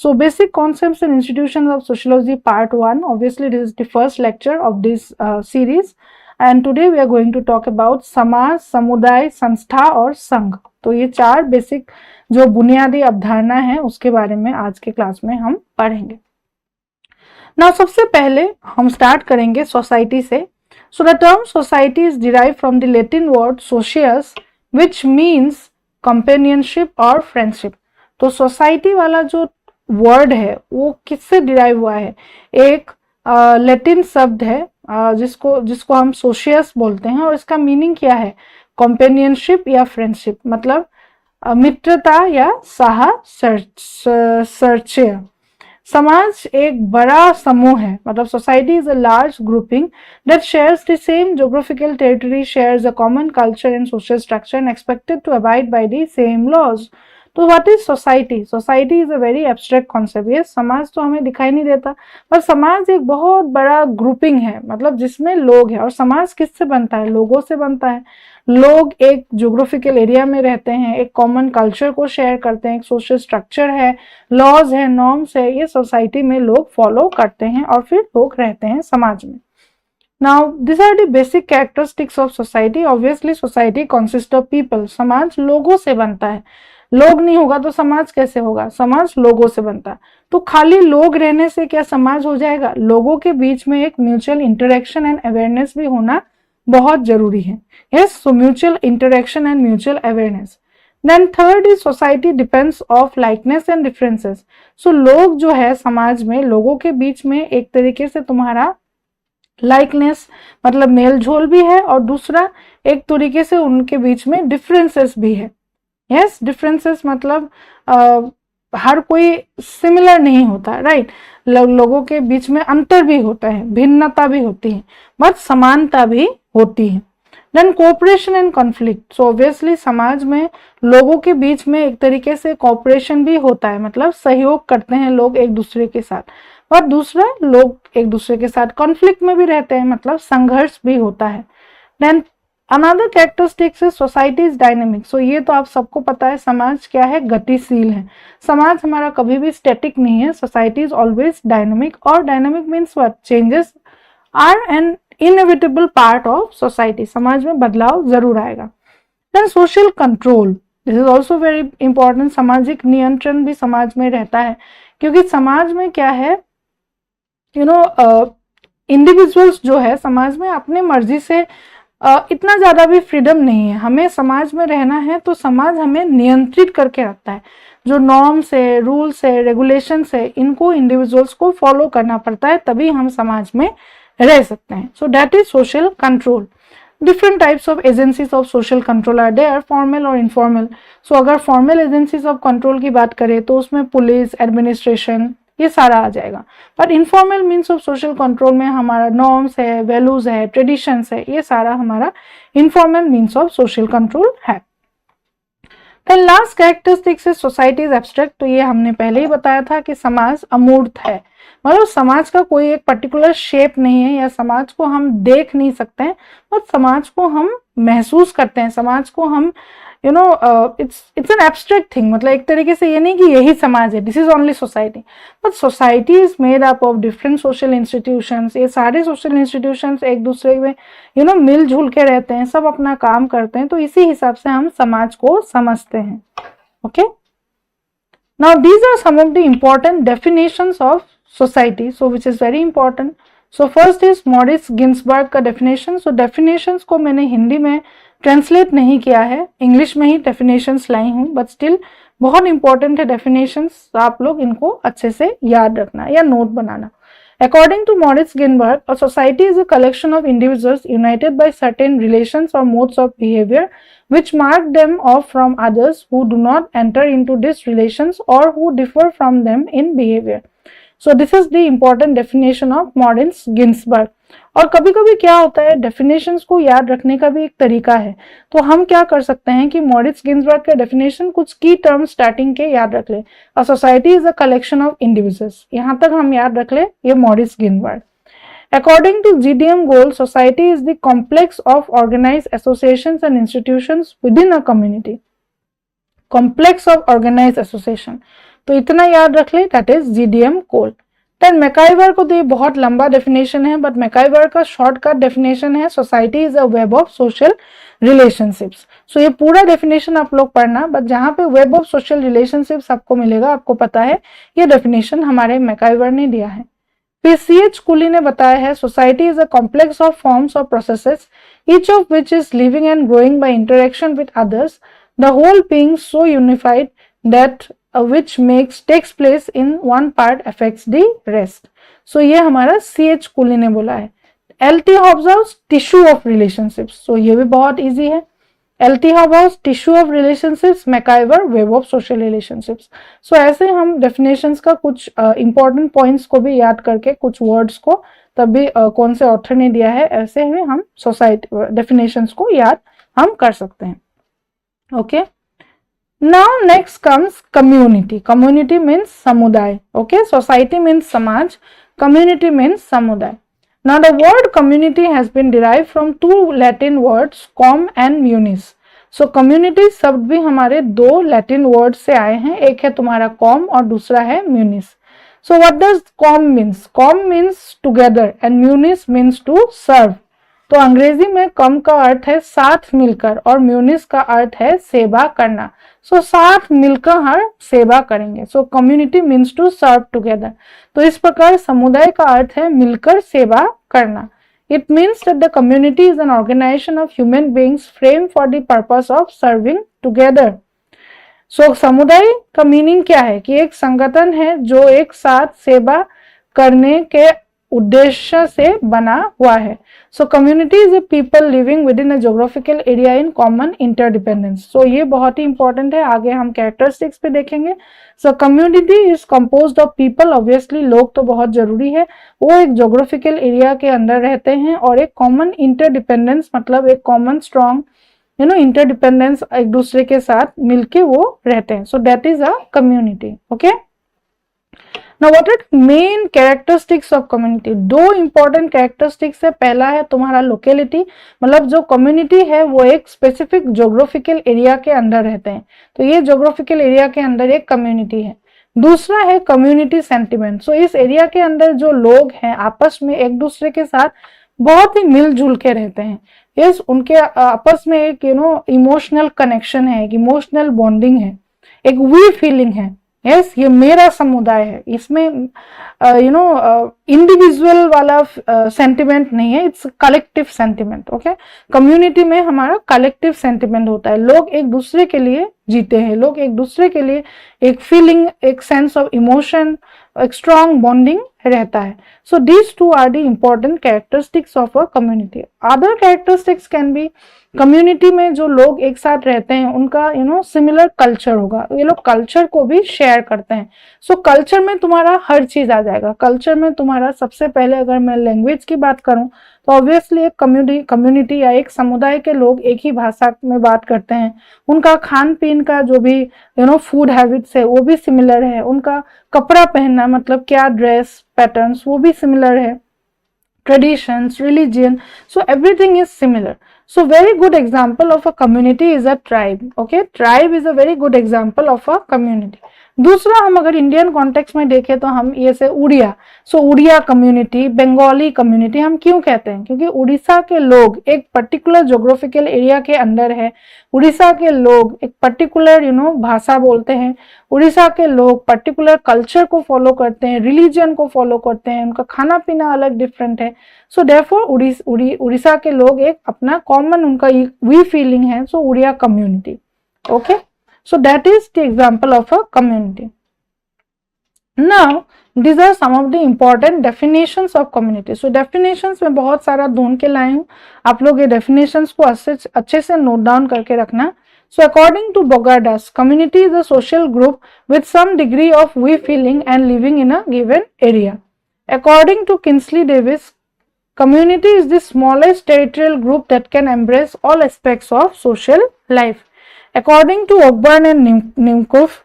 So basic concepts and institutions of sociology part 1. Obviously this is the first lecture of this series and today we are going to talk about समाज, समुदाय, संस्था और संघ. तो ये 4 basic जो बुनियादी अवधारणा है उसके बारे में आज के क्लास में हम पढ़ेंगे. Now सबसे पहले हम स्टार्ट करेंगे सोसाइटी से. So the term society is derived from the Latin word socius which means companionship और friendship. तो सोसाइटी वाला जो वर्ड है वो किससे डिराइव हुआ है? एक लैटिन शब्द है जिसको हम सोशियस बोलते हैं और इसका मीनिंग क्या है? कंपेनियनशिप या फ्रेंडशिप, मतलब मित्रता या साहचर्य. समाज एक बड़ा समूह है, मतलब society is a large grouping that shares the same geographical territory, shares a common culture and social structure and expected to abide by the same laws. तो what is society? Society is a very abstract concept. ये समाज तो हमें दिखाई नहीं देता पर समाज एक बहुत बड़ा ग्रुपिंग है, मतलब जिसमें लोग हैं. और समाज किससे बनता है? लोगों से बनता है. लोग एक ज्योग्राफिकल एरिया में रहते हैं, एक कॉमन कल्चर को शेयर करते हैं, एक सोशल स्ट्रक्चर है, लॉज है, नॉर्म्स है, ये सोसाइटी में लोग फॉलो करते हैं और फिर लोग रहते हैं समाज में. Now these are the basic characteristics of society. Obviously society consists of people. समाज लोगों से बनता है. लोग नहीं होगा तो समाज कैसे होगा? समाज लोगों से बनता है. तो खाली लोग रहने से क्या समाज हो जाएगा? लोगों के बीच में एक म्यूचुअल इंटरेक्शन एंड अवेयरनेस भी होना बहुत जरूरी है. Yes, so mutual interaction and mutual awareness. Then third is society depends of likeness and differences. So लोग जो है समाज में, लोगों के बीच में एक तरीके से तुम्हारा लाइकनेस मतलब मेल झोल भी है और दूसरा एक तरीके से उनके बीच में डिफरेंसेस भी है. यस, डिफरेंसेस मतलब हर कोई सिमिलर नहीं होता, राइट. लोगों के बीच में अंतर भी होता है, भिन्नता भी होती है, बट समानता भी होती है. Then cooperation and conflict. So obviously समाज में लोगों के बीच में एक तरीके से कोऑपरेशन भी होता है, मतलब सहयोग करते हैं लोग एक दूसरे के साथ. और दूसरा, लोग एक दूसरे के साथ कॉन्फ्लिक्ट में भी रहते हैं, मतलब संघर्ष भी होता है. Then another characteristics is society is dynamic. So ये तो आप सबको पता है, समाज क्या है? गतिशील है. समाज हमारा कभी भी स्टैटिक नहीं है. सोसाइटी इज ऑलवेज डायनेमिक और dynamic means what? Changes are an inevitable part of society. समाज में बदलाव जरूर आएगा. Then social control, this is also very important. सामाजिक नियंत्रण भी समाज में रहता है क्योंकि समाज में क्या है, इंडिविजुअल्स जो है समाज में अपने मर्जी से इतना ज्यादा भी फ्रीडम नहीं है. हमें समाज में रहना है तो समाज हमें नियंत्रित करके रखता है. जो नॉर्म्स है, रूल्स है, रेगुलेशंस है, इनको इंडिविजुअल्स को फॉलो करना पड़ता है, तभी हम समाज में रह सकते हैं. So that is social control. Different types of agencies of social control are there, formal और इनफॉर्मल. सो अगर फॉर्मल एजेंसीज ऑफ कंट्रोल की बात करें तो उसमें पुलिस, एडमिनिस्ट्रेशन, ये सारा आ जाएगा. पर informal means of social control में हमारा नॉर्म्स है, वैल्यूज है, ट्रेडिशंस है, ये सारा हमारा informal means of social control है. Then last characteristics is society is abstract. तो ये हमने पहले ही बताया था कि समाज अमूर्त है, मतलब समाज का कोई एक पर्टिकुलर शेप नहीं है या समाज को हम देख नहीं सकते हैं, और समाज को हम महसूस करते हैं. समाज को हम इट्स एन एब्स्ट्रैक्ट थिंग, मतलब एक तरीके से ये नहीं कि यही समाज है, this is only society, but society is made up of different social institutions. ये सारे सोशल इंस्टीट्यूशंस एक दूसरे में मिलजुल के रहते हैं, सब अपना काम करते हैं, तो इसी हिसाब से हम समाज को समझते हैं. Okay, now these are some of the important definitions of society, so which is very important. So first is Morris Ginsberg का डेफिनेशन. सो डेफिनेशंस को मैंने हिंदी में ट्रांसलेट नहीं किया है, इंग्लिश में ही डेफिनेशंस लाई हूँ, बट स्टिल बहुत इंपॉर्टेंट है डेफिनेशंस. आप लोग इनको अच्छे से याद रखना या नोट बनाना. According to Morris Ginsberg, a society is a collection of individuals united by certain relations और modes of behaviour which mark them off from others who do not enter into these relations or who differ from them in behavior. So this is the important definition of Maurice Ginsburg. और कभी कभी क्या होता है, definitions को याद रखने का भी एक तरीका है. तो हम क्या कर सकते हैं कि मॉरिस गिन्सबर्ग का डेफिनेशन कुछ की टर्म स्टार्टिंग के याद रख ले. A society is a collection of individuals, यहां तक हम याद रख ले, ये Morris Ginsberg. According to GDM goal, society is the complex of organized associations and institutions within a community. Complex of organized association. तो इतना याद रख ले, that is GDM Cole. Then MacIver को तो ये बहुत लंबा डेफिनेशन है, बट मैकाइवर का शॉर्टकट डेफिनेशन है society is a web of social relationships. So ये पूरा डेफिनेशन आप लोग पढ़ना, बट जहां पे वेब ऑफ सोशल रिलेशनशिप्स आपको मिलेगा, आपको पता है ये डेफिनेशन हमारे मैकाइवर ने दिया है। फिर सीएच कुली ने बताया है society is a complex of forms और processes each of which is living and growing by interaction with others, the whole being so unified that which takes place in one part affects the rest. So ये हमारा CH कुली ने बोला है। LT Hobsbawm tissue of relationships, so ये भी बहुत easy है। LT Hobsbawm tissue of relationships, MacIver web of social relationships. So ऐसे हम डेफिनेशंस का कुछ इंपॉर्टेंट पॉइंट्स को भी याद करके, कुछ वर्ड्स को तब भी कौन से ऑथर ने दिया है, ऐसे ही हम सोसाइटी डेफिनेशंस को याद हम कर सकते हैं। Okay, now next comes community. Community means samudai. Okay, society means samaj, community means samudai. Now the word community has been derived from two Latin words com and munis. So community शब्द भी हमारे दो Latin word से आए हैं, एक है तुम्हारा com और दूसरा है munis. So what does com means? Com means together and munis means to serve. तो अंग्रेजी में कम का अर्थ है साथ मिलकर और म्यूनिस का अर्थ है सेवा करना। सो साथ मिलकर हर सेवा करेंगे। So community means to serve together. तो इस प्रकार समुदाय का अर्थ है मिलकर सेवा करना। It means that the community is an organisation of human beings frame for the purpose of serving together. So समुदाय का मीनिंग क्या है कि एक संगठन है जो एक साथ सेवा करने के उद्देश्य से बना हुआ है। So community is a people living with in a geographical area in common interdependence. So ये बहुत ही इंपॉर्टेंट है, आगे हम कैरेक्टरिस्टिक्स पे देखेंगे। सो community is composed of people, obviously लोग तो बहुत जरूरी है, वो एक जोग्राफिकल एरिया के अंदर रहते हैं और एक कॉमन इंटरडिपेंडेंस मतलब एक कॉमन स्ट्रॉन्ग इंटरडिपेंडेंस एक दूसरे के साथ मिलके वो रहते हैं। So that is a community. Okay, Now what are main characteristics of community? दो important characteristics है। पहला है तुम्हारा locality, मतलब जो community है वो एक specific geographical area के अंदर रहते हैं, तो ये geographical area के अंदर एक community है। दूसरा है community sentiment। सो इस एरिया के अंदर जो लोग हैं आपस में एक दूसरे के साथ बहुत ही मिलजुल के रहते हैं। यस, उनके आपस में एक इमोशनल कनेक्शन है, एक इमोशनल बॉन्डिंग है, एक वी फीलिंग है। यस, ये मेरा समुदाय है, इसमें इंडिविजुअल वाला सेंटिमेंट नहीं है, it's collective sentiment. Okay, community में हमारा कलेक्टिव सेंटिमेंट होता है, लोग एक दूसरे के लिए जीते हैं, लोग एक दूसरे के लिए एक फीलिंग, एक सेंस ऑफ इमोशन, एक स्ट्रॉन्ग बॉन्डिंग रहता है। So these two are the important characteristics of a community. Other characteristics can be, community में जो लोग एक साथ रहते हैं उनका सिमिलर कल्चर होगा, ये लोग कल्चर को भी शेयर करते हैं। सो कल्चर में तुम्हारा हर चीज आ जाएगा। कल्चर में तुम्हारा सबसे पहले अगर मैं लैंग्वेज की बात करूं तो ऑब्वियसली एक कम्युनिटी या एक समुदाय के लोग एक ही भाषा में बात करते हैं, उनका खान पीन का जो भी फूड हैबिट्स है वो भी सिमिलर है, उनका कपड़ा पहनना मतलब क्या ड्रेस पैटर्न्स वो भी सिमिलर है, traditions, religion, so everything is similar. So very good example of a community is a tribe. Okay, tribe is a very good example of a community. दूसरा, हम अगर इंडियन कॉन्टेक्स्ट में देखें तो हम ये से उड़िया, सो उड़िया कम्युनिटी, बंगाली कम्युनिटी हम क्यों कहते हैं? क्योंकि उड़ीसा के लोग एक पर्टिकुलर ज्योग्राफिकल एरिया के अंदर है, उड़ीसा के लोग एक पर्टिकुलर भाषा बोलते हैं, उड़ीसा के लोग पर्टिकुलर कल्चर को फॉलो करते हैं, रिलीजन को फॉलो करते हैं, उनका खाना पीना अलग डिफरेंट है। सो देयरफॉर उड़ीसा के लोग एक अपना कॉमन उनका वी फीलिंग है, so Odia community. Okay, so that is the example of a community. Now these are some of the important definitions of community. So definitions में बहुत सारा ढूंढ के लाए हूँ, आप लोग ये definitions को अच्छे से नोट डाउन करके रखना। So according to Bogardas, community is a social group with some degree of we feeling and living in a given area. According to Kinsley Davis, community is the smallest territorial group that can embrace all aspects of social life. According to Ogburn and Nimkov,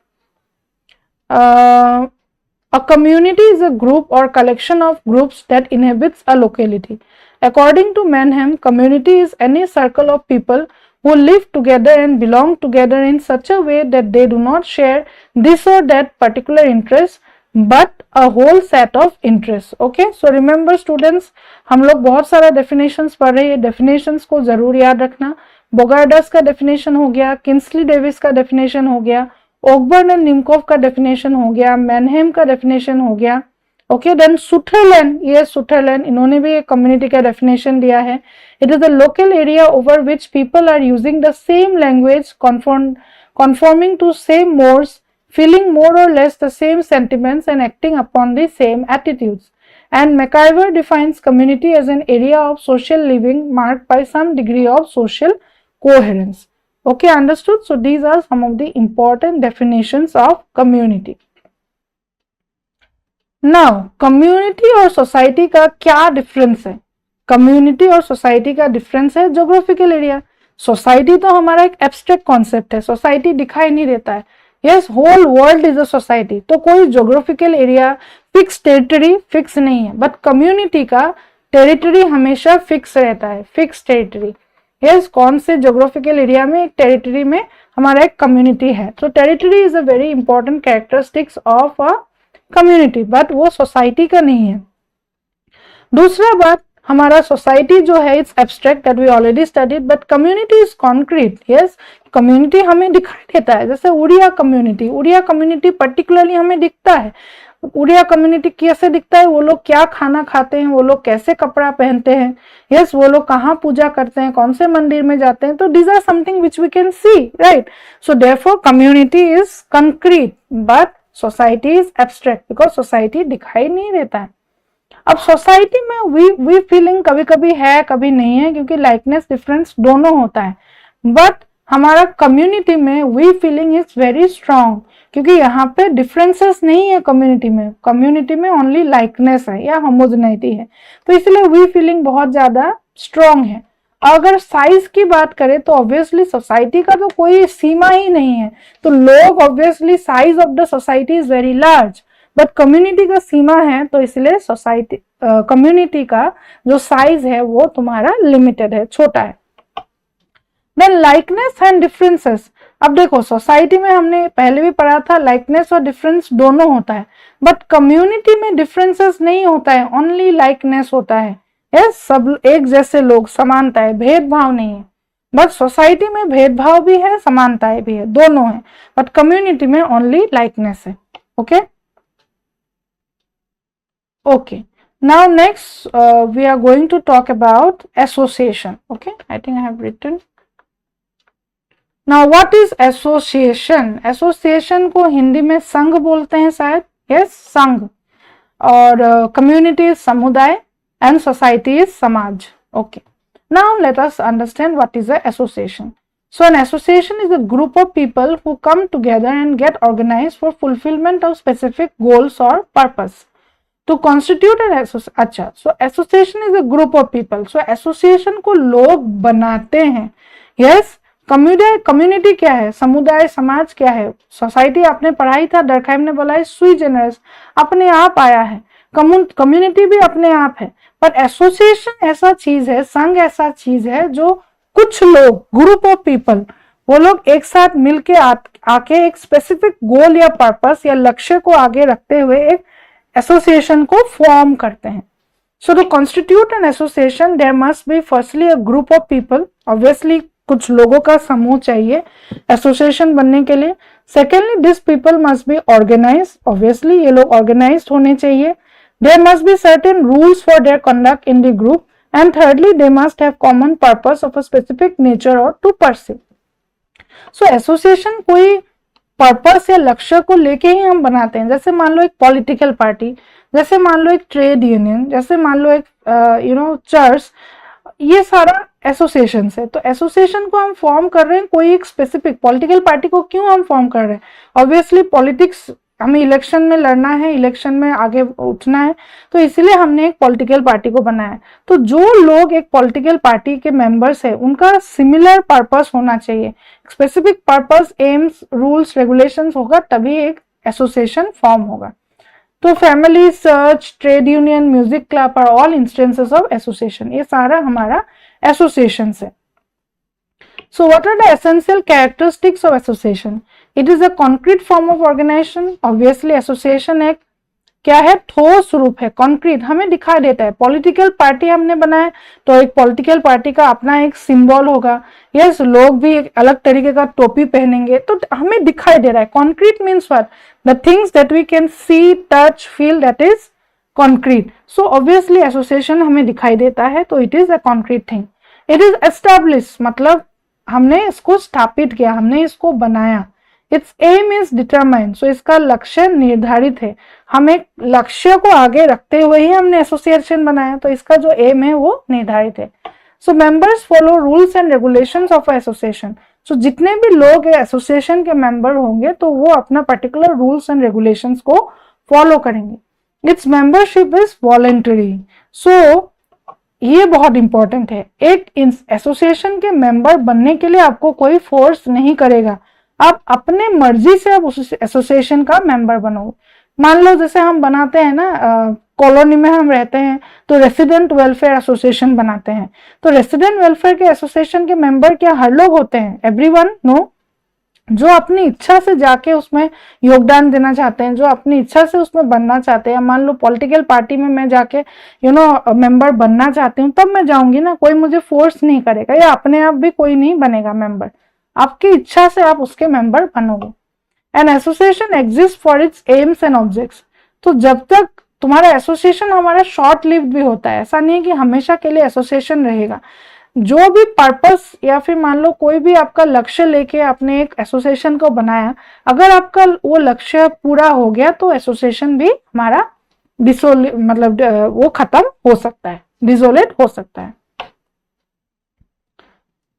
a community is a group or collection of groups that inhabits a locality. According to Manham, community is any circle of people who live together and belong together in such a way that they do not share this or that particular interest but a whole set of interests. Okay, so remember students, हम लोग बहुत सारा definitions पढ़ रहे हैं, definitions को जरूर याद रखना. बोगार्डस का definition हो गया, किंस्ली डेविस का definition हो गया, ओकबर्न एंड निमकोव का definition हो गया, मैनहेम का definition हो गया. ओके, देन सुथरलैंड, ये सुथरलैंड, इन्होंने भी एक कम्युनिटी का डेफिनेशन दिया है. It is a local area over which people are using the same language, conforming to same modes, feeling more or less the same sentiments and acting upon the same attitudes. And McIver defines community as an area of social living marked by some degree of social coherence. Okay, understood? So these are some of the important definitions of community. Now community और society का क्या difference है? Community और society का difference है geographical area. Society तो हमारा एक एब्स्ट्रैक्ट कॉन्सेप्ट है, सोसाइटी दिखाई नहीं देता है. Yes, whole world is a society, तो कोई geographical area fix territory fix नहीं है, बट कम्युनिटी का टेरिटरी हमेशा फिक्स रहता है, फिक्स टेरिटरी. यस, कौन से ज्योग्राफिकल एरिया में, एक टेरिटरी में हमारा एक कम्युनिटी है. तो territory is a very important characteristics of a community, but वो सोसाइटी का नहीं है. दूसरा बात, हमारा सोसाइटी जो है it's abstract that we already studied, but community is concrete. Yes, community हमें दिखाई देता है, जैसे उड़िया कम्युनिटी पर्टिकुलरली हमें दिखता है. उड़िया कम्युनिटी कैसे दिखता है? वो लोग क्या खाना खाते हैं, वो लोग कैसे कपड़ा पहनते हैं, यस, वो लोग कहाँ पूजा करते हैं, कौन से मंदिर में जाते हैं. तो these are something which we can see, right. So therefore community is concrete but society is abstract, because society दिखाई नहीं देता है. अब सोसाइटी में वी फीलिंग कभी कभी है कभी नहीं है, क्योंकि लाइकनेस डिफरेंस दोनों होता है. बट हमारा कम्युनिटी में we feeling is very strong, क्योंकि यहाँ पे डिफरेंसेस नहीं है कम्युनिटी में ओनली लाइकनेस है या होमोजेनिटी है, तो इसलिए वी फीलिंग बहुत ज्यादा स्ट्रांग है. अगर साइज की बात करें तो ऑब्वियसली सोसाइटी का तो कोई सीमा ही नहीं है, तो लोग obviously size of the society is very large, but community का सीमा है, तो इसलिए सोसाइटी कम्युनिटी का जो साइज है वो तुम्हारा लिमिटेड है, छोटा है. Then likeness and differences. अब देखो, सोसाइटी में हमने पहले भी पढ़ा था लाइकनेस और डिफरेंस दोनों होता है, बट कम्युनिटी में डिफरेंसेस नहीं होता है, ओनली लाइकनेस होता है. यस, सब एक जैसे लोग, समानता है, भेदभाव नहीं है. बट सोसाइटी में भेदभाव भी है, समानताएं भी है, दोनों है, बट कम्युनिटी में ओनली लाइकनेस है. Okay okay, now next we are going to talk about association. Okay, I think I have written. Now what is association? Association को हिंदी में संघ बोलते हैं शायद. यस, संघ. और कम्युनिटी इज समुदाय and society is samaj. Okay, now let us understand what is a association. So an association is a group of people who come together and get organized for fulfillment of specific goals or purpose. To constitute an association, अच्छा, so association is a group of people. So association को लोग बनाते हैं. Yes, community क्या है, समुदाय समाज क्या है, सोसाइटी आपने पढ़ाई था, डरखाइम ने बोला है सुई जनरस, अपने आप आया है, कम्युनिटी भी अपने आप है. पर एसोसिएशन ऐसा चीज है, संघ ऐसा चीज है जो कुछ लोग, ग्रुप ऑफ पीपल, वो लोग एक साथ मिलके आके एक स्पेसिफिक गोल या पर्पस या लक्ष्य को आगे रखते हुए एक एसोसिएशन को फॉर्म करते हैं. So to constitute an association there must be firstly a group of people. Obviously कुछ लोगों का समूह चाहिए एसोसिएशन बनने के लिए. Secondly, this people must be organise. Obviously ये लोग ऑर्गेनाइज होने चाहिए. There must be certain rules for their conduct in the group, and thirdly, they must have common purpose of a specific nature or to pursue. So association कोई purpose या लक्ष्य को लेके ही हम बनाते हैं. जैसे मान लो एक पॉलिटिकल पार्टी, जैसे मान लो एक ट्रेड यूनियन, जैसे मान लो एक चर्च, ये सारा एसोसिएशन है. तो एसोसिएशन को हम फॉर्म कर रहे हैं कोई एक स्पेसिफिक पॉलिटिकल पार्टी को क्यों हम फॉर्म कर रहे हैं? ऑब्वियसली पॉलिटिक्स, हमें इलेक्शन में लड़ना है, इलेक्शन में आगे उठना है, तो इसलिए हमने एक पॉलिटिकल पार्टी को बनाया. तो जो लोग एक पॉलिटिकल पार्टी के मेंबर्स है उनका सिमिलर पर्पस होना चाहिए, specific purpose, aims, rules, regulations होगा, तभी एक एसोसिएशन फॉर्म होगा. तो family, church, trade union, music club are all instances of association. ये सारा हमारा एसोसिएशन है. So what are the essential characteristics of association? It is a concrete form of organization. Obviously association एक क्या है, ठोस रूप है, कॉन्क्रीट, हमें दिखाई देता है। पॉलिटिकल पार्टी हमने बनाया तो एक पॉलिटिकल पार्टी का अपना एक सिंबल होगा, यस, लोग भी एक अलग तरीके का टोपी पहनेंगे, तो हमें दिखाई दे रहा है। Concrete means what? The things that we can see, touch, feel, that is concrete. So obviously association हमें दिखाई देता है, तो it is a concrete thing. It is establish, मतलब हमने इसको स्थापित किया, हमने इसको बनाया। It's aim is determined, so इसका लक्ष्य निर्धारित है। हम एक लक्ष्य को आगे रखते हुए ही हमने एसोसिएशन बनाया, तो इसका जो एम है वो निर्धारित है। So members follow rules and regulations of association. So जितने भी लोग एसोसिएशन के मेंबर होंगे तो वो अपना पर्टिकुलर रूल्स एंड रेगुलेशंस को फॉलो करेंगे। Its membership is voluntary. So ये बहुत इंपॉर्टेंट है। एक एसोसिएशन के मेंबर बनने के लिए आपको कोई फोर्स नहीं करेगा, आप अपने मर्जी से आप उस एसोसिएशन का मेंबर बनो। मान लो जैसे हम बनाते हैं ना, कॉलोनी में हम रहते हैं तो रेसिडेंट वेलफेयर एसोसिएशन बनाते हैं, तो रेसिडेंट वेलफेयर के एसोसिएशन के मेंबर क्या हर लोग होते हैं? एवरीवन? नो। जो अपनी इच्छा से जाके उसमें योगदान देना चाहते हैं, जो अपनी इच्छा से उसमें बनना चाहते हैं। मान लो पॉलिटिकल पार्टी में मैं जाके मेंबर बनना चाहती हूँ, तब मैं जाऊंगी ना, कोई मुझे फोर्स नहीं करेगा, या अपने आप भी कोई नहीं बनेगा मेंबर, आपकी इच्छा से आप उसके मेंबर बनोगे। An association exist for its AIIMS and objects. तो जब तक तुम्हारा एसोसिएशन हमारा शॉर्ट लिव्ड भी होता है, ऐसा नहीं है कि हमेशा के लिए एसोसिएशन रहेगा। जो भी पर्पस या फिर मान लो कोई भी आपका लक्ष्य लेके आपने एक एसोसिएशन को बनाया, अगर आपका वो लक्ष्य पूरा हो गया तो एसोसिएशन भी हमारा मतलब वो खत्म हो सकता है, डिसोलेट हो सकता है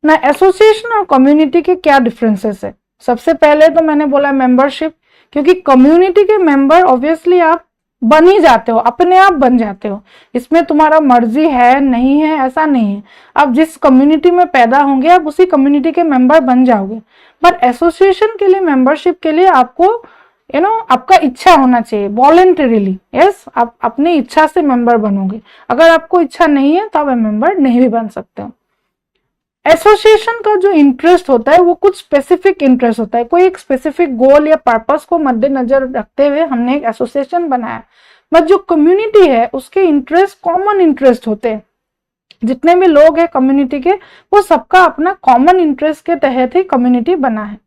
ना। एसोसिएशन और कम्युनिटी के क्या डिफरेंसेस है? सबसे पहले तो मैंने बोला मेंबरशिप, क्योंकि कम्युनिटी के मेंबर ऑब्वियसली आप बन ही जाते हो, अपने आप बन जाते हो, इसमें तुम्हारा मर्जी है नहीं है ऐसा नहीं है। आप जिस कम्युनिटी में पैदा होंगे आप उसी कम्युनिटी के मेंबर बन जाओगे। पर एसोसिएशन के लिए, मेंबरशिप के लिए आपको आपका इच्छा होना चाहिए, वॉलेंटरीली, यस, आप अपनी इच्छा से मेंबर बनोगे। अगर आपको इच्छा नहीं है तो आप मेंबर नहीं भी बन सकते हो। एसोसिएशन का जो इंटरेस्ट होता है वो कुछ स्पेसिफिक इंटरेस्ट होता है, कोई एक स्पेसिफिक गोल या पर्पस को मद्देनजर रखते हुए हमने एक एसोसिएशन बनाया। बट जो कम्युनिटी है उसके इंटरेस्ट कॉमन इंटरेस्ट होते हैं। जितने भी लोग हैं कम्युनिटी के, वो सबका अपना कॉमन इंटरेस्ट के तहत ही कम्युनिटी बना है।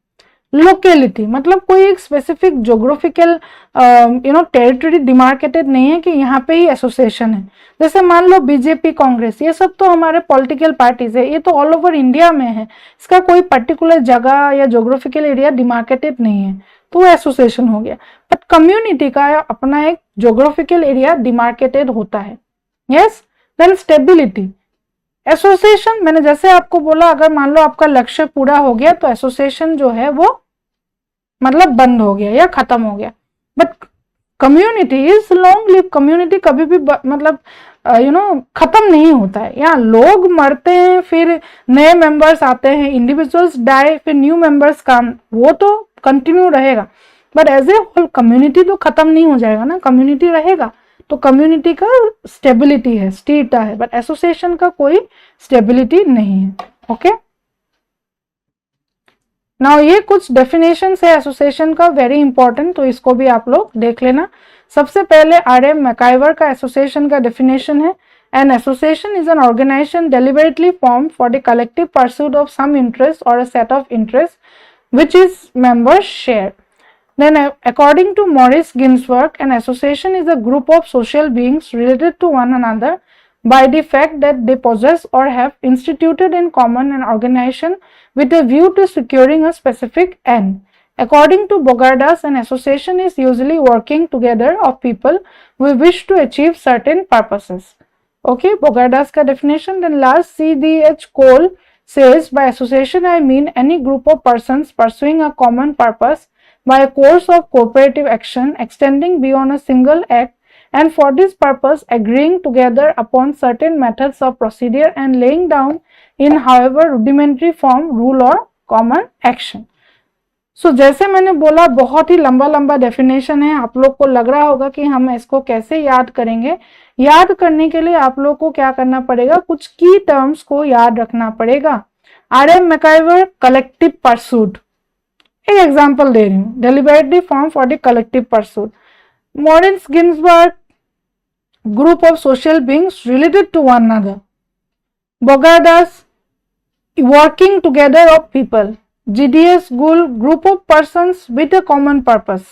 लोकेलिटी मतलब कोई एक स्पेसिफिक जोग्राफिकल टेरिटरी डिमार्केटेड नहीं है कि यहाँ पे ही एसोसिएशन है। जैसे मान लो बीजेपी, कांग्रेस, ये सब तो हमारे पॉलिटिकल पार्टीज है, ये तो ऑल ओवर इंडिया में है, इसका कोई पर्टिकुलर जगह या जोग्राफिकल एरिया डिमार्केटेड नहीं है, तो वो एसोसिएशन हो गया। बट कम्युनिटी का अपना एक जोग्राफिकल एरिया डिमार्केटेड होता है। यस। देन स्टेबिलिटी, एसोसिएशन मैंने जैसे आपको बोला, अगर मान लो आपका लक्ष्य पूरा हो गया तो एसोसिएशन जो है वो मतलब बंद हो गया या खत्म हो गया। But community is long live, community कभी भी मतलब खत्म नहीं होता है। यहाँ लोग मरते हैं, फिर नए मेंबर्स आते हैं, इंडिविजुअल्स डाई, फिर न्यू मेंबर्स काम, वो तो कंटिन्यू रहेगा। But as a whole community तो खत्म नहीं हो जाएगा ना, कम्युनिटी रहेगा। तो कम्युनिटी का स्टेबिलिटी है, स्थिरता है, बट एसोसिएशन का कोई स्टेबिलिटी नहीं है। ओके, नाउ ये कुछ डेफिनेशन है एसोसिएशन का, वेरी इंपॉर्टेंट, तो इसको भी आप लोग देख लेना। सबसे पहले आर.एम. मैकाइवर का एसोसिएशन का डेफिनेशन है, an association is an organisation deliberately form for the collective pursuit of some interest और a set of interest which is members share. Then according to Maurice Ginsberg, an association is a group of social beings related to one another by the fact that they possess or have instituted in common an organization with a view to securing a specific end. According to Bogardas, an association is usually working together of people who wish to achieve certain purposes. Okay, Bogardas ka definition. Then last, C.D.H. Cole says, by association I mean any group of persons pursuing a common purpose by a course of cooperative action extending beyond a single act, and for this purpose agreeing together upon certain methods of procedure and laying down in however rudimentary form rule or common action. So जैसे मैंने बोला बहुत ही लंबा definition है, आप लोग को लग रहा होगा कि हम इसको कैसे याद करेंगे। याद करने के लिए आप लोग को क्या करना पड़ेगा, कुछ की टर्म्स को याद रखना पड़ेगा। R.M. मैकइवर कलेक्टिव परसूट, एक एग्जाम्पल दे रही हूँ, deliberately form for the collective pursuit. Morris Ginsberg, group of social beings related to one another. Bogardas, working together of people. GDS Gul, group of persons with a common purpose.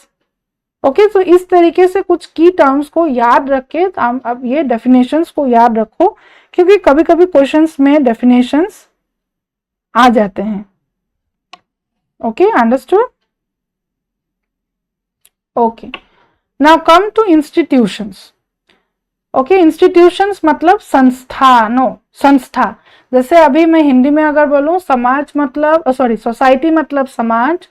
Okay, तो इस तरीके से कुछ की terms को याद रख के अब ये डेफिनेशंस को याद रखो, क्योंकि कभी कभी क्वेश्चंस में डेफिनेशंस आ जाते हैं. Okay, understood. Okay, now come to institutions. Okay, institutions मतलब संस्था, संस्था. जैसे अभी मैं हिंदी में अगर बोलूं, समाज मतलब सोसाइटी मतलब समाज,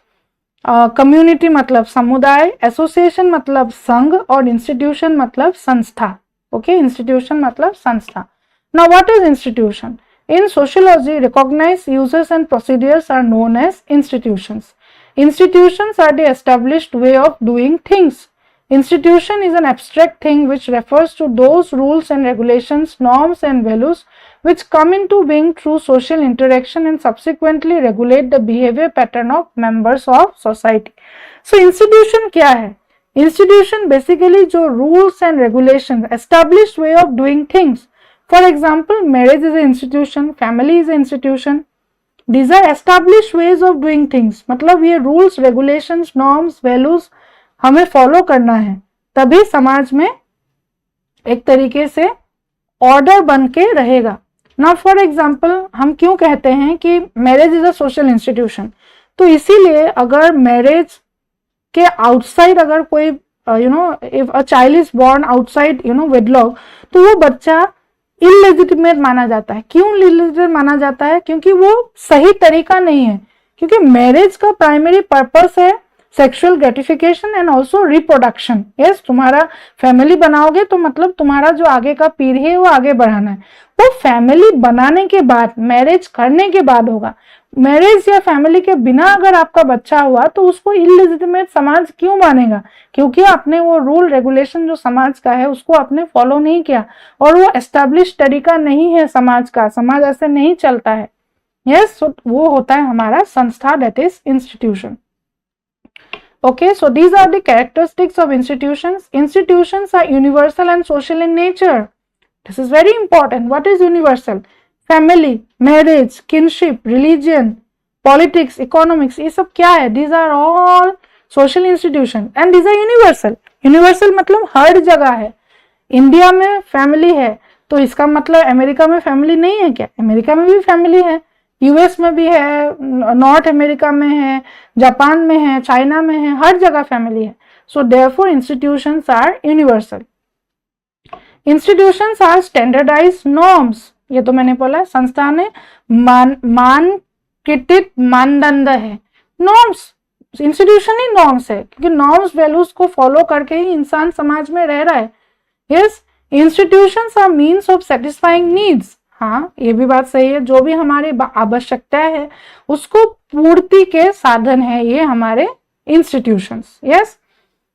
कम्युनिटी मतलब समुदाय, एसोसिएशन मतलब संघ, और इंस्टीट्यूशन मतलब संस्था. ओके, इंस्टीट्यूशन मतलब संस्था. Now what is institution? In sociology, recognized usages and procedures are known as institutions. Institutions are the established way of doing things. Institution is an abstract thing which refers to those rules and regulations, norms and values which come into being through social interaction and subsequently regulate the behavior pattern of members of society. So institution क्या है? Institution basically जो rules and regulations, established way of doing things. For example, marriage is an institution, family is an institution. These are established ways of doing things. मतलब ये rules, regulations, norms, values हमें follow करना है, तभी समाज में एक तरीके से ऑर्डर बन के रहेगा. नाउ फॉर एग्जाम्पल, हम क्यों कहते हैं कि marriage is a social institution? तो इसीलिए अगर मैरिज के आउटसाइड अगर कोई if a child is born outside wedlock, तो वो बच्चा इलेजिटिमेट माना जाता है. क्यों इलेजिटिमेट माना जाता है? क्योंकि वो सही तरीका नहीं है. क्योंकि मैरिज का प्राइमरी पर्पस है sexual gratification and also reproduction. Yes, तुम्हारा फैमिली बनाओगे तो मतलब तुम्हारा जो आगे का पीढ़ी है वो आगे बढ़ाना है. वो फैमिली बनाने के बाद, मैरिज करने के बाद होगा. मैरिज या फैमिली के बिना अगर आपका बच्चा हुआ तो उसको इलिजिटिमेट समाज क्यों मानेगा? क्योंकि आपने वो रूल रेगुलेशन जो समाज का है उसको आपने फॉलो नहीं किया, और वो एस्टेब्लिश तरीका नहीं है समाज का. समाज ऐसे नहीं चलता है. यस, वो होता है हमारा संस्था, that is institution. Okay, so these are the characteristics of institutions. Institutions are universal and social in nature. This is very important. What is universal? Family, marriage, kinship, religion, politics, economics, ये सब क्या है? These are all social institutions and these are universal. Universal मतलब हर जगह है. India में family है तो इसका मतलब अमेरिका में फैमिली नहीं है क्या? अमेरिका में भी फैमिली है, यूएस में भी है, नॉर्थ अमेरिका में है, जापान में है, चाइना में है, हर जगह फैमिली है. So therefore institutions are universal. Institutions are standardized norms. ये तो मैंने बोला, संस्था ने मानकीकृत मानदंड है. नॉर्म्स, इंस्टीट्यूशन ही नॉर्म्स है, क्योंकि नॉर्म्स वैल्यूज को फॉलो करके ही इंसान समाज में रह रहा है. Yes, institutions are means of satisfying needs. हाँ, ये भी बात सही है. जो भी हमारी आवश्यकता है उसको पूर्ति के साधन है ये हमारे institutions. Yes,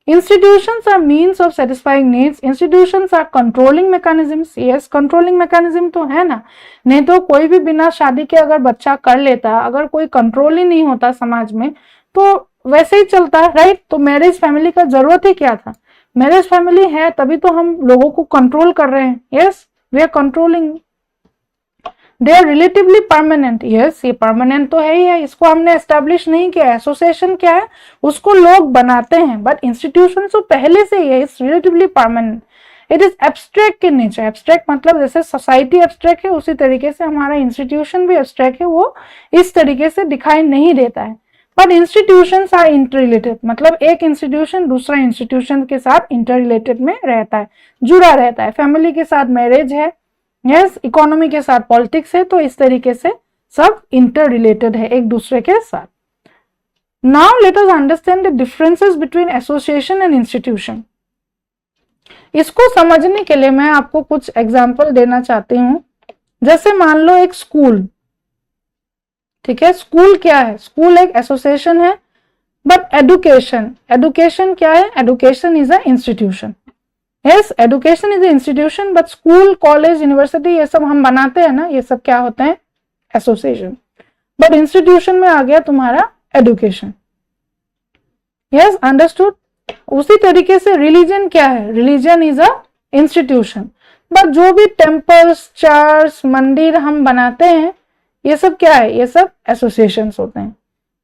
institutions are means of satisfying needs. Institutions are controlling mechanisms. Yes, controlling mechanism तो है ना, नहीं तो कोई भी बिना शादी के अगर बच्चा कर लेता, अगर कोई कंट्रोल ही नहीं होता समाज में तो वैसे ही चलता है, राइट? तो मैरिज फैमिली का जरूरत ही क्या था? मैरिज फैमिली है तभी तो हम लोगों को कंट्रोल कर रहे हैं. Yes, we are controlling. They are relatively permanent. Yes, ये परमानेंट तो है ही है, इसको हमने एस्टेब्लिश नहीं किया. एसोसिएशन क्या है? उसको लोग बनाते हैं, बट इंस्टीट्यूशन तो पहले से ही है. It's relatively permanent. It is abstract in nature. Abstract मतलब जैसे सोसाइटी एब्स्ट्रैक्ट है उसी तरीके से हमारा इंस्टीट्यूशन भी एब्स्ट्रैक्ट है, वो इस तरीके से दिखाई नहीं देता है. बट इंस्टीट्यूशंस आर इंटररिलेटेड, मतलब एक इंस्टीट्यूशन दूसरा इंस्टीट्यूशन के साथ इंटररिलेटेड में रहता है, जुड़ा रहता है. फैमिली के साथ मैरिज है, यस, इकोनॉमी के साथ पॉलिटिक्स है, तो इस तरीके से सब इंटर रिलेटेड है एक दूसरे के साथ. Now let us understand the differences between association and institution. इसको समझने के लिए मैं आपको कुछ एग्जांपल देना चाहती हूं. जैसे मान लो एक स्कूल, ठीक है? स्कूल क्या है? स्कूल एक एसोसिएशन है. बट एडुकेशन क्या है? Education is an institution. Yes, education is institution, but school, college, university ये सब हम बनाते हैं ना, ये सब क्या होते हैं? एसोसिएशन. बट इंस्टीट्यूशन में आ गया तुम्हारा एडुकेशन। Yes, understood. उसी तरीके से रिलीजन क्या है, religion is an institution. But जो भी टेम्पल्स, चर्च, मंदिर हम बनाते हैं, ये सब क्या है, ये सब एसोसिएशंस होते हैं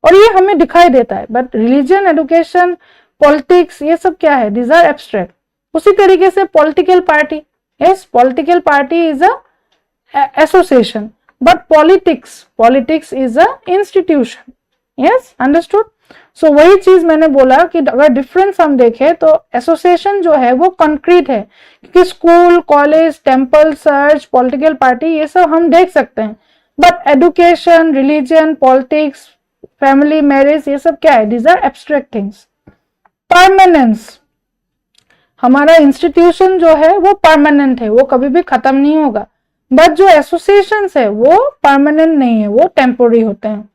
और ये हमें दिखाई देता है। बट रिलीजन, एडुकेशन, पॉलिटिक्स, ये सब क्या है, दीज आर एब्स्ट्रैक्ट। उसी तरीके से political party, yes, political party is a association, but politics is an institution. Yes, understood. So वही चीज मैंने बोला कि अगर डिफरेंस हम देखें तो एसोसिएशन जो है वो कंक्रीट है, क्योंकि school, college, temple, church, political party, ये सब हम देख सकते हैं। But education, religion, politics, family, marriage, ये सब क्या है, these are abstract things. Permanence, हमारा इंस्टीट्यूशन जो है वो परमानेंट है, वो कभी भी खत्म नहीं होगा। बट जो एसोसिएशंस है वो परमानेंट नहीं है, वो टेम्पोररी होते हैं।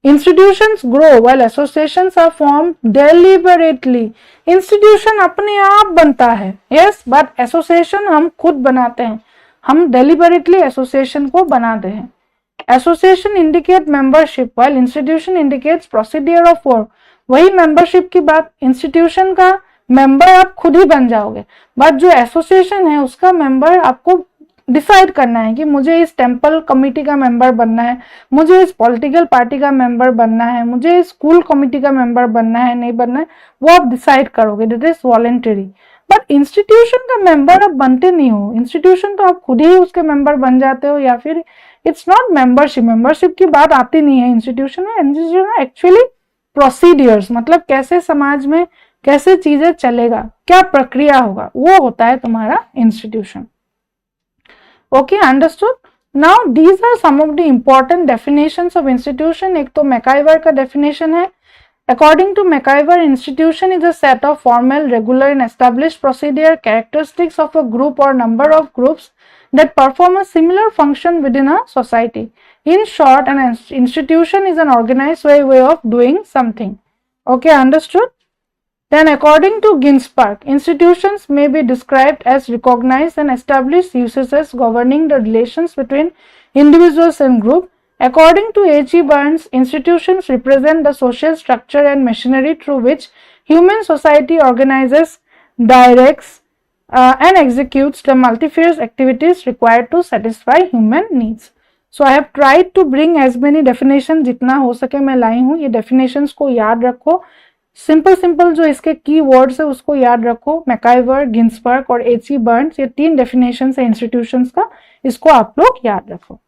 Institutions grow while associations are formed deliberately. Institution अपने आप बनता है, yes, but association हम खुद बनाते हैं, हम deliberately association को बनाते हैं। Association indicate membership while institution indicates procedure of work. वही membership की बात, institution का member आप खुद ही बन जाओगे, but जो association है उसका member आपको डिसाइड करना है कि मुझे इस टेम्पल कमिटी का मेंबर बनना है, मुझे इस पॉलिटिकल पार्टी का मेंबर बनना है, मुझे इस स्कूल कमिटी का मेंबर बनना है, नहीं बनना है, वो आप डिसाइड करोगे, that is voluntary. But institution का मेंबर आप बनते नहीं हो, इंस्टीट्यूशन तो आप खुद ही उसके मेंबर बन जाते हो, या फिर इट्स नॉट मेंबरशिप, मेंबरशिप की बात आती नहीं है इंस्टीट्यूशन में। इंस्टीट्यूशन एक्चुअली प्रोसीडियर्स, मतलब कैसे समाज में कैसे चीजें चलेगा, क्या प्रक्रिया होगा, वो होता है तुम्हारा institution. Okay, understood? Now these are some of the important definitions of institution. एक तो मैकाइवर का definition है। According to MacIver, institution is a set of formal, regular and established procedure characteristics of a group or number of groups that perform a similar function within a society. In short, an institution is an organized way of doing something. Okay, understood? Then according to Ginsburg, institutions may be described as recognized and established usages governing the relations between individuals and groups. According to H.E. Burns, institutions represent the social structure and machinery through which human society organizes, directs, and executes the multifarious activities required to satisfy human needs. So I have tried to bring as many definitions जितना हो सके मैं लाई हूँ। ये definitions को याद रखो, simple जो इसके की वर्ड्स है उसको याद रखो। मैकाइवर, गिन्सबर्ग और H.E. बर्न्स, ये 3 डेफिनेशन है इंस्टीट्यूशंस का, इसको आप लोग याद रखो।